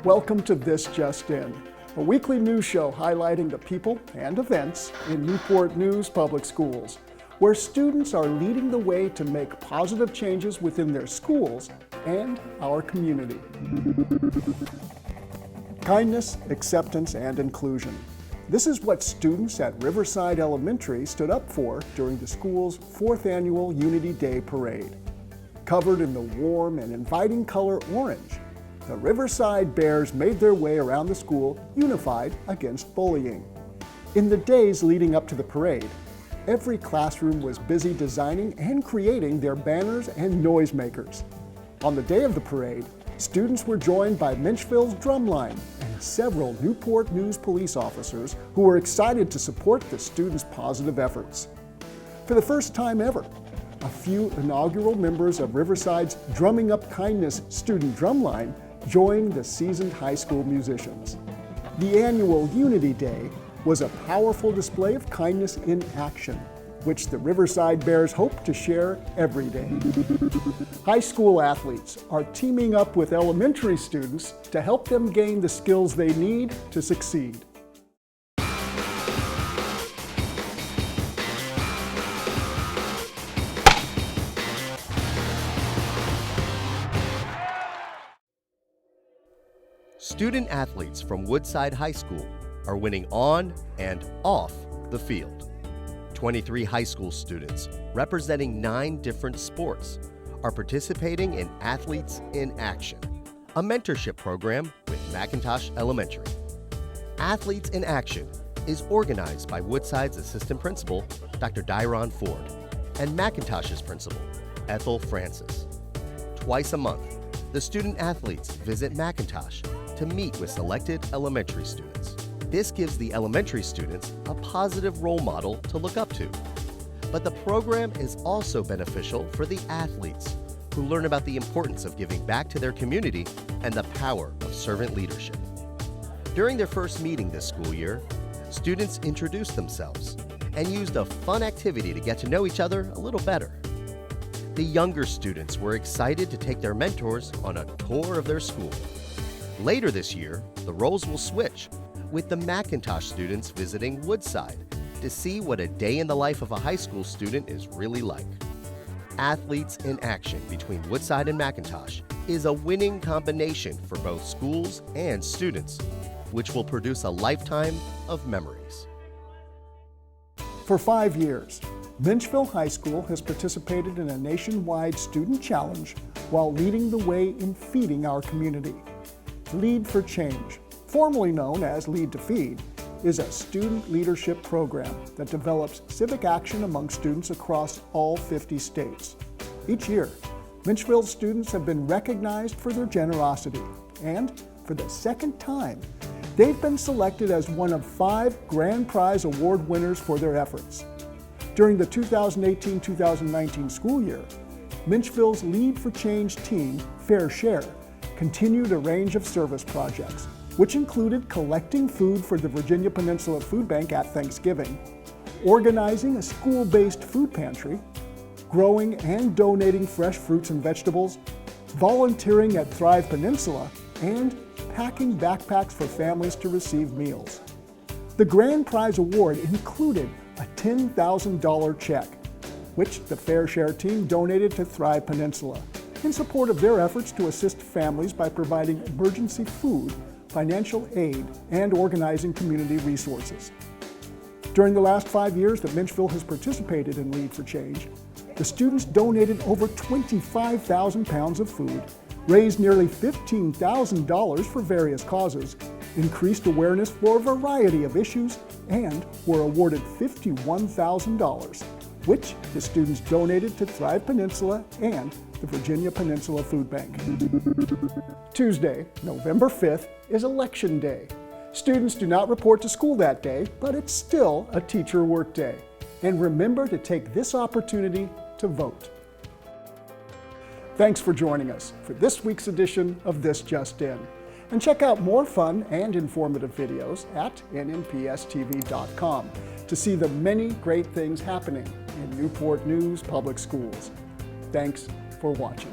Welcome to This Just In, a weekly news show highlighting the people and events in Newport News Public Schools, where students are leading the way to make positive changes within their schools and our community. Kindness, acceptance, and inclusion. This is what students at Riverside Elementary stood up for during the school's 4th annual Unity Day Parade. Covered in the warm and inviting color orange, the Riverside Bears made their way around the school unified against bullying. In the days leading up to the parade, every classroom was busy designing and creating their banners and noisemakers. On the day of the parade, students were joined by Menchville's Drumline and several Newport News police officers who were excited to support the students' positive efforts. For the first time ever, a few inaugural members of Riverside's Drumming Up Kindness student drumline joined the seasoned high school musicians. The annual Unity Day was a powerful display of kindness in action, which the Riverside Bears hope to share every day. High school athletes are teaming up with elementary students to help them gain the skills they need to succeed. Student athletes from Woodside High School are winning on and off the field. 23 high school students representing 9 different sports are participating in Athletes in Action, a mentorship program with McIntosh Elementary. Athletes in Action is organized by Woodside's assistant principal, Dr. Dyron Ford, and McIntosh's principal, Ethel Francis. Twice a month, the student athletes visit McIntosh to meet with selected elementary students. This gives the elementary students a positive role model to look up to. But the program is also beneficial for the athletes who learn about the importance of giving back to their community and the power of servant leadership. During their first meeting this school year, students introduced themselves and used a fun activity to get to know each other a little better. The younger students were excited to take their mentors on a tour of their school. Later this year, the roles will switch, with the McIntosh students visiting Woodside to see what a day in the life of a high school student is really like. Athletes in Action between Woodside and McIntosh is a winning combination for both schools and students, which will produce a lifetime of memories. For 5 years, Menchville High School has participated in a nationwide student challenge while leading the way in feeding our community. Lead for Change, formerly known as Lead to Feed, is a student leadership program that develops civic action among students across all 50 states. Each year, Menchville students have been recognized for their generosity, and for the second time, they've been selected as one of 5 Grand Prize Award winners for their efforts. During the 2018-2019 school year, Menchville's Lead for Change team, Fair Share, continued a range of service projects, which included collecting food for the Virginia Peninsula Food Bank at Thanksgiving, organizing a school-based food pantry, growing and donating fresh fruits and vegetables, volunteering at Thrive Peninsula, and packing backpacks for families to receive meals. The Grand Prize Award included a $10,000 check, which the Fair Share team donated to Thrive Peninsula in support of their efforts to assist families by providing emergency food, financial aid, and organizing community resources. During the last 5 years that Menchville has participated in Lead for Change, the students donated over 25,000 pounds of food, raised nearly $15,000 for various causes, increased awareness for a variety of issues, and were awarded $51,000, which the students donated to Thrive Peninsula and the Virginia Peninsula Food Bank. Tuesday, November 5th, is Election Day. Students do not report to school that day, but it's still a teacher work day. And remember to take this opportunity to vote. Thanks for joining us for this week's edition of This Just In. And check out more fun and informative videos at nnpstv.com to see the many great things happening in Newport News Public Schools. Thanks for watching.